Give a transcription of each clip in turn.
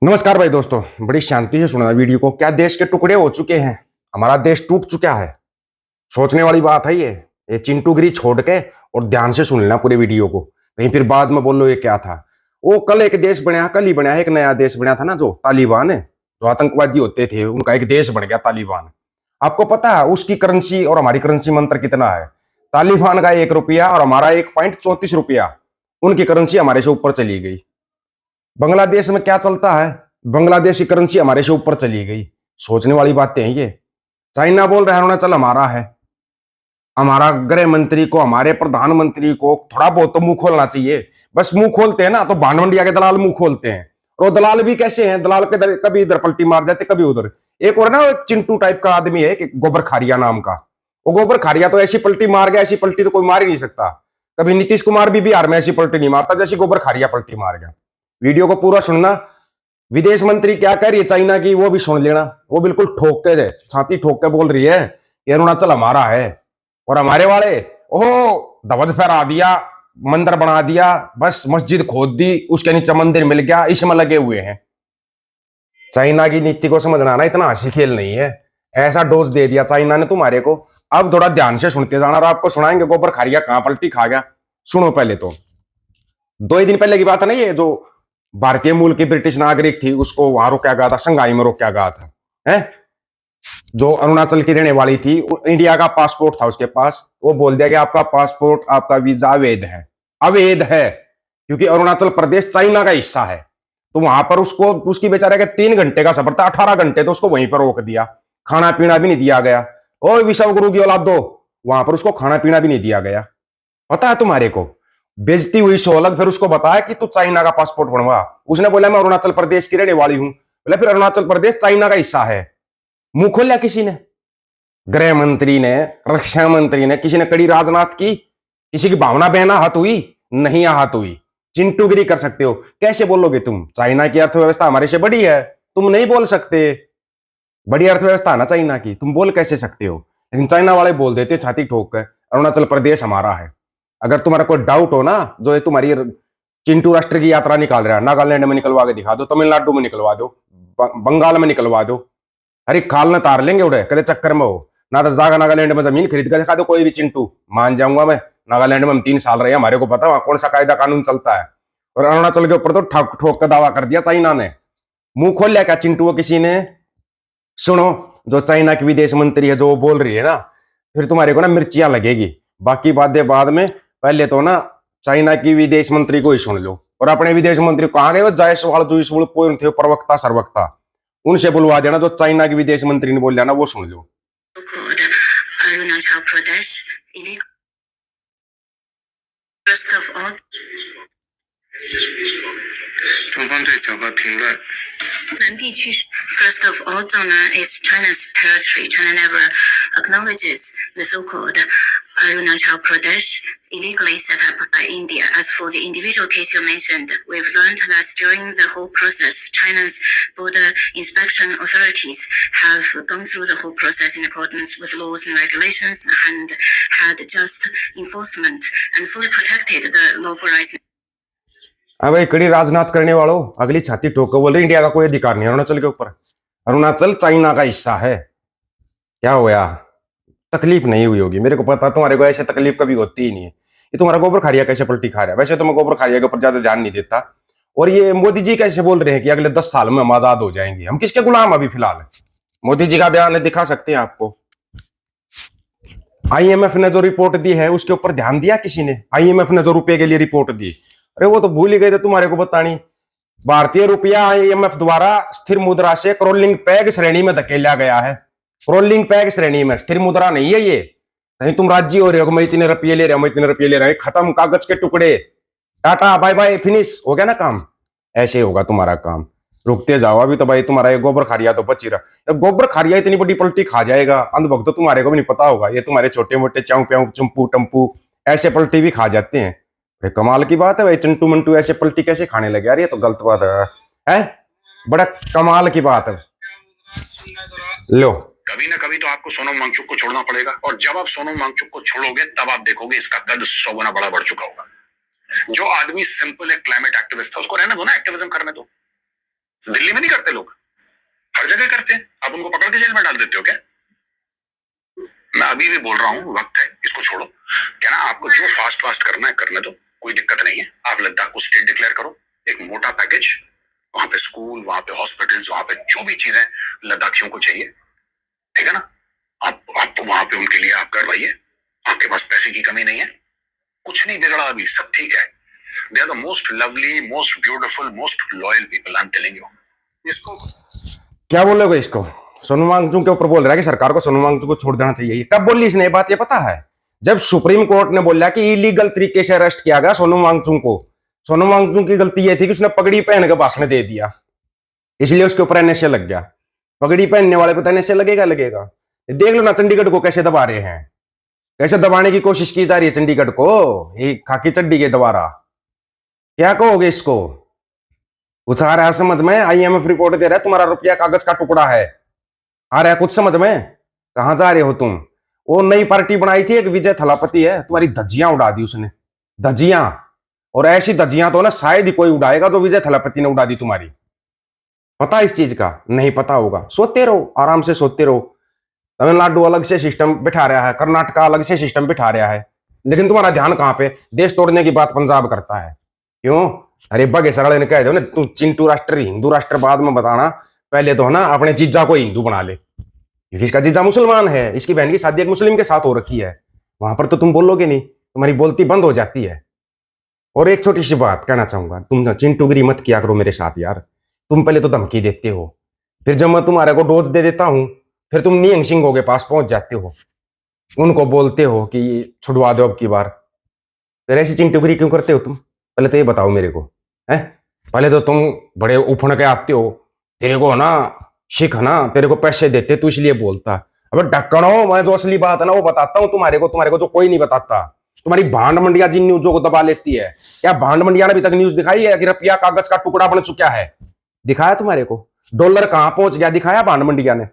नमस्कार भाई दोस्तों, बड़ी शांति से सुना वीडियो को। क्या देश के टुकड़े हो चुके हैं, हमारा देश टूट चुका है। सोचने वाली बात है ये चिंटूगिरी छोड़ के और ध्यान से सुन लेना पूरे वीडियो को, कहीं फिर बाद में बोलो ये क्या था। वो कल एक देश बना, कल ही बना है, एक नया देश बना था ना, जो तालिबान है, जो आतंकवादी होते थे उनका एक देश बन गया तालिबान। आपको पता है उसकी करेंसी और हमारी करेंसी में अंतर कितना है? तालिबान का 1 रुपया और हमारा 1.34 रुपया, उनकी करेंसी हमारे से ऊपर चली गई। बांग्लादेश में क्या चलता है, बांग्लादेश की करेंसी हमारे से ऊपर चली गई। सोचने वाली बातें हैं ये। चाइना बोल रहा है अरुणाचल हमारा है। हमारा गृह मंत्री को, हमारे प्रधानमंत्री को थोड़ा बहुत तो मुंह खोलना चाहिए। बस मुंह खोलते हैं ना तो भानवंडिया के दलाल मुंह खोलते हैं। और वो दलाल भी कैसे हैं, दलाल के कभी इधर पलटी मार जाते कभी उधर। एक और ना एक चिंटू टाइप का आदमी है कि गोबर खारिया नाम का। वो गोबर खारिया तो ऐसी पलटी मार गया, ऐसी पलटी तो कोई मार ही नहीं सकता। कभी नीतीश कुमार भी बिहार में ऐसी पलटी नहीं मारता जैसी गोबर खारिया पलटी मार गया। वीडियो को पूरा सुनना। विदेश मंत्री क्या कह रही है चाइना की, वो भी सुन लेना। वो बिल्कुल ठोक के दे, छाती ठोक के बोल रही है कि अरुणाचल हमारा है। और हमारे वाले ओहो ध्वज फहरा दिया, मंदिर बना दिया, बस मस्जिद खोद दी, उसके नीचे मंदिर मिल गया, इसमें लगे हुए हैं। चाइना की नीति को समझना ना इतना हंसी खेल नहीं है। ऐसा डोज दे दिया चाइना ने तुम्हारे को। अब थोड़ा ध्यान से सुनते जाना और आपको सुनाएंगे गोबर खारिया कहां पलटी खा गया। सुनो पहले तो, 2 ही दिन पहले की बात है ना, ये जो भारतीय मूल की ब्रिटिश नागरिक थी उसको वहां रोका गया था, संघाई में रोका गया था है। जो अरुणाचल की रहने वाली थी, इंडिया का पासपोर्ट था उसके पास। वो बोल दिया कि आपका पासपोर्ट, आपका वीजा अवैध है। अवैध है क्योंकि अरुणाचल प्रदेश चाइना का हिस्सा है। तो वहां पर उसको, उसकी बेचारे का 3 घंटे का सफर था, 18 घंटे तो उसको वहीं पर रोक दिया। खाना पीना भी नहीं दिया गया। ओ विश्व गुरु की औलाद दो, वहां पर उसको खाना पीना भी नहीं दिया गया। पता है तुम्हारे को? बेइज्जती हुई सो अलग। फिर उसको बताया कि तू चाइना का पासपोर्ट बनवा। उसने बोला मैं अरुणाचल प्रदेश की रहने वाली हूं। बोला फिर अरुणाचल प्रदेश चाइना का हिस्सा है। मुंह खोलिया किसी ने, गृह मंत्री ने, रक्षा मंत्री ने, किसी ने कड़ी राजनाथ की? किसी की भावना बहना हाथ हुई? नहीं हाथ हुई। चिंटूगिरी कर सकते हो। कैसे बोलोगे तुम? चाइना की अर्थव्यवस्था हमारे से बड़ी है, तुम नहीं बोल सकते। बड़ी अर्थव्यवस्था है ना चाइना की, तुम बोल कैसे सकते हो? लेकिन चाइना वाले बोल देते छाती ठोक कर अरुणाचल प्रदेश हमारा है। अगर तुम्हारा कोई डाउट हो ना, जो है तुम्हारी चिंटू राष्ट्र की यात्रा निकाल रहा है, नागालैंड में निकलवा के दिखा दो, तमिलनाडु में निकलवा दो, बंगाल में निकलवा दो। अरे खाल न तार लेंगे उड़े कदे चक्कर में हो ना। तो जागा नागालैंड में जमीन खरीद कर दिखा दो कोई भी चिंटू, मान जाऊंगा मैं। नागालैंड में हम 3 साल रहे, हमारे को पता वहां कौन सा कायदा कानून चलता है। और अरुणाचल के ऊपर तो ठोक ठोक का दावा कर दिया चाइना ने। मुंह खोल लिया क्या चिंटू किसी ने? सुनो, जो चाइना की विदेश मंत्री है जो वो बोल रही है ना, फिर तुम्हारे को ना मिर्चियां लगेगी। बाकी बातें बाद में, पहले तो ना चाइना की विदेश मंत्री को ही सुन लो। और अपने विदेश मंत्री कहां गए? वो जायसवाल जुईसवाल कोई थे, प्रवक्ता सर्वक्ता, उनसे बुलवा देना। जो चाइना की विदेश मंत्री ने बोल दिया ना, वो सुन लो। Arunachal Pradesh first of all 中方对此何评论？南地区 First of all, Zhonan is China's territory. China never acknowledges the so-called Arunachal Pradesh illegally set up by India. As for the individual case you mentioned, we've learned that during the whole process, China's border inspection authorities have gone through the whole process in accordance with laws and regulations and had just enforcement and fully protected the lawful rights. हाँ भाई, कड़ी राजनाथ करने वालों, अगली छाती ठोक बोल रहे इंडिया का कोई अधिकार नहीं अरुणाचल के ऊपर। अरुणाचल चाइना का हिस्सा है। क्या होया? तकलीफ नहीं हुई होगी, मेरे को पता। तुम्हारे को ऐसे तकलीफ कभी होती ही नहीं है। ये तुम्हारा गोबर खारिया कैसे पलटी खा रहा है? वैसे तो मैं गोबर खारिया के ऊपर ज्यादा ध्यान नहीं देता। और ये मोदी जी कैसे बोल रहे हैं कि अगले 10 साल में हम आजाद हो जाएंगे? हम किसके गुलाम अभी फिलहाल? मोदी जी का बयान दिखा सकते हैं आपको। आईएमएफ ने जो रिपोर्ट दी है उसके ऊपर ध्यान दिया किसी ने? आईएमएफ ने जो रुपए के लिए रिपोर्ट दी, अरे वो तो भूल ही गए थे तुम्हारे को बतानी। भारतीय रुपया आईएमएफ द्वारा स्थिर मुद्रा से क्रोलिंग पैग श्रेणी में धकेला गया है। क्रोलिंग पैग श्रेणी में, स्थिर मुद्रा नहीं है ये। कहीं तुम राज्य हो रहे हो, मैं इतने रुपये ले रहा हूं, मैं इतने रुपये ले रहा हूं, खत्म, कागज के टुकड़े, टाटा बाय बाय, फिनिश हो गया ना काम। ऐसे होगा तुम्हारा काम। रुकते जाओ। अभी तो भाई तुम्हारा ये गोबर खारिया तो बच ही रहा। गोबर खारिया इतनी बड़ी पलटी खा जाएगा, अंधभक्त तो तुम्हारे को भी नहीं पता होगा। ये तुम्हारे छोटे मोटे चाऊ प्याऊ चंपू टम्पू ऐसे पलटी भी खा जाते हैं। कमाल की बात है भाई, चिंटू मंटू ऐसे पलटी कैसे खाने लगे यार? ये तो गलत बात है? बड़ा कमाल की बात है। लो, कभी ना कभी तो आपको सोनम वांगचुक को छोड़ना पड़ेगा, और जब आप सोनम वांगचुक को छोड़ोगे तब आप देखोगे इसका कद 100 गुना बड़ा बढ़ चुका होगा। जो आदमी सिंपल एक क्लाइमेट एक्टिविस्ट था, उसको रहने दो ना, एक्टिविज्म करने दो। दिल्ली में नहीं करते लोग, हर जगह करते हैं। आप उनको पकड़ के जेल में डाल देते हो क्या? मैं अभी भी बोल रहा हूँ, वक्त है, इसको छोड़ो। क्या ना, आपको जो फास्ट करना है करने दो, कोई दिक्कत नहीं है। आप लद्दाख को स्टेट डिक्लेयर करो, एक मोटा पैकेज, वहां पे स्कूल, वहां पे हॉस्पिटल्स, वहां पे जो भी चीजें लद्दाखियों को चाहिए, ठीक है ना, आप वहां पे उनके लिए आप करवाइए। आपके पास पैसे की कमी नहीं है, कुछ नहीं बिगड़ा अभी, सब ठीक है। They are the most lovely, most beautiful, most loyal people, I am telling you. इसको क्या बोलोगे इसको? सोनू वांगचुक के ऊपर बोल रहा है कि सरकार को सोनू वांगचुक को छोड़ देना चाहिए। ये कब बोली इसने ये बात? ये पता है जब सुप्रीम कोर्ट ने बोला कि इलीगल तरीके से अरेस्ट किया गया सोनू वांगचुक को। सोनू वांगचुक की गलती ये थी कि उसने पगड़ी पहन के भाषण दे दिया, इसलिए उसके ऊपर एनएसए लग गया। पगड़ी पहनने वाले को तो एनएसए लगेगा। देख लो ना चंडीगढ़ को कैसे दबा रहे हैं, कैसे दबाने की कोशिश की जा रही है चंडीगढ़ को, ये खाकी चड्डी के द्वारा। क्या कहोगे इसको? कुछ आ रहा है समझ में? आईएमएफ रिपोर्ट दे रहा है तुम्हारा रुपया कागज का टुकड़ा है। आ रहा है कुछ समझ में? कहां जा रहे हो तुम? वो नई पार्टी बनाई थी एक, विजय थलापति है, तुम्हारी धज्जियां उड़ा दी उसने, धज्जियां। और ऐसी धज्जियां तो ना शायद ही कोई उड़ाएगा जो विजय थलापति ने उड़ा दी तुम्हारी। पता इस चीज का? नहीं पता होगा। सोते रहो, आराम से सोते रहो। तमिलनाडु अलग से सिस्टम बिठा रहा है, कर्नाटका अलग से सिस्टम बिठा रहा है, लेकिन तुम्हारा ध्यान कहां पे? देश तोड़ने की बात पंजाब करता है। क्यों? अरे बगे सरल ने कह दो ना, तू चिंटू राष्ट्र हिंदू राष्ट्र बाद में बताना, पहले तो है ना अपने जीजा को हिंदू बना ले, क्योंकि इसका जीजा मुसलमान है, इसकी बहन की शादी एक मुस्लिम के साथ हो रखी है। वहां पर तो तुम बोलोगे नहीं, तुम्हारी बोलती बंद हो जाती है। और एक छोटी सी बात कहना चाहूंगा, तुम चिंटूगिरी मत किया करो मेरे साथ यार। तुम पहले तो धमकी देते हो, फिर जब मैं तुम्हारे को डोज दे देता हूं, फिर तुम नियंग सिंह के पास पहुंच जाते हो, उनको बोलते हो कि छुड़वा दो अब की बार। फिर ऐसी चिंटूगिरी क्यों करते हो तुम? पहले तो ये बताओ मेरे को, है? पहले तो तुम बड़े उफड़ के आते हो, तेरे को ना शिख ना, तेरे को पैसे देते तू इसलिए बोलता। अब ढक्कनो, मैं जो असली बात है ना वो बताता हूँ तुम्हारे को जो कोई नहीं बताता। तुम्हारी भांड मंडिया जिन न्यूजों को दबा लेती है, क्या भांड मंडिया ने अभी तक न्यूज दिखाई है कि रुपया कागज का टुकड़ा बन चुका है? दिखाया तुम्हारे को? डॉलर कहां पहुंच गया दिखाया भांड मंडिया ने?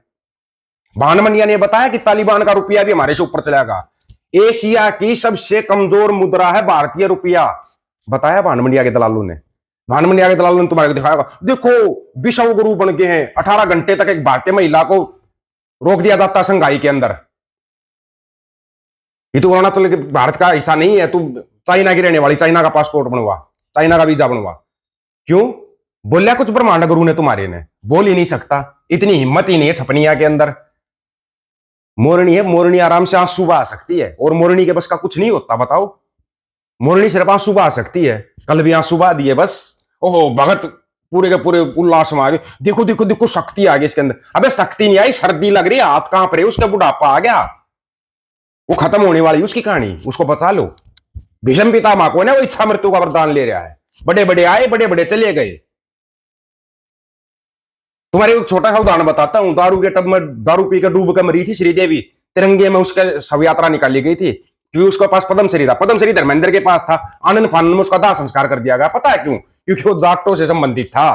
भांड मंडिया ने बताया कि तालिबान का रुपया भी हमारे से ऊपर चलेगा। एशिया की सबसे कमजोर मुद्रा है भारतीय रुपया, बताया भांड मंडिया के दलालों ने। भांड मंडिया के दलालों ने तुम्हारे को दिखाया, देखो विश्व गुरु बन गए हैं, 18 घंटे तक एक भारतीय महिला को रोक दिया जाता संघाई के अंदर। ये तो अरुणाचल के भारत का हिस्सा नहीं है, तू चाइना की रहने वाली, चाइना का पासपोर्ट बनवा, चाइना का वीजा बनवा। क्यों बोलिया कुछ ब्रह्मांड गुरु ने तुम्हारे ने? बोल ही नहीं सकता, इतनी हिम्मत ही नहीं है छपनिया के अंदर। मोरनी है, मोरनी आराम से आंसू बहा सकती है, और मोरनी के बस का कुछ नहीं होता, बताओ। मोरनी सिर्फ आंसू बहा सकती है, कल भी आंसू बहा दिए बस। ओहो भगत पूरे के पूरे उल्लास में आ गए, देखो देखो देखो शक्ति आ गई इसके अंदर। अबे शक्ति नहीं आई, सर्दी लग रही है, हाथ कांप रहे, उसका बुढ़ापा आ गया, वो खत्म होने वाली उसकी कहानी, उसको बचा लो। भीष्म पितामह को ना वो इच्छा मृत्यु का वरदान ले रहा है, बड़े बड़े आए बड़े बड़े चले गए। तुम्हारे एक छोटा सा उदाहरण बताता हूं, दारू के टब में दारू पी के डूब कर मरी थी श्रीदेवी, तिरंगे में उसके शव यात्रा निकाली गई थी, क्योंकि उसके पास पद्मश्री था, पद्मश्री धर्मेंद्र के पास था, आनंद फानन में उसका दाह संस्कार कर दिया गया। पता है क्यों? क्योंकि वो जाटों से संबंधित था।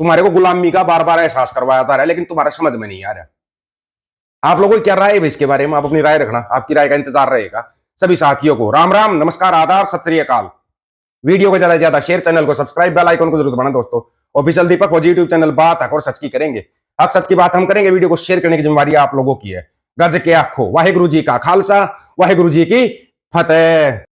तुम्हारे को गुलामी का बार बार एहसास करवाया जा रहा है, लेकिन तुम्हारे समझ में नहीं आ रहा। आप लोगों की क्या राय है इसके बारे में? आप अपनी राय रखना, आपकी राय का इंतजार रहेगा। सभी साथियों को राम राम, नमस्कार, आदाब, सत श्री अकाल। वीडियो को ज्यादा से ज्यादा शेयर, चैनल को सब्सक्राइब, बेल आइकन को जरूर दबाना दोस्तों। ऑफिशियल दीपक फौजी यूट्यूब चैनल बात हक और सच की करेंगे, हक सच की बात हम करेंगे। वीडियो को शेयर करने की जिम्मेवारी आप लोगों की है। गज के आखो, वाहेगुरु जी का खालसा, वाहेगुरु जी की फतेह।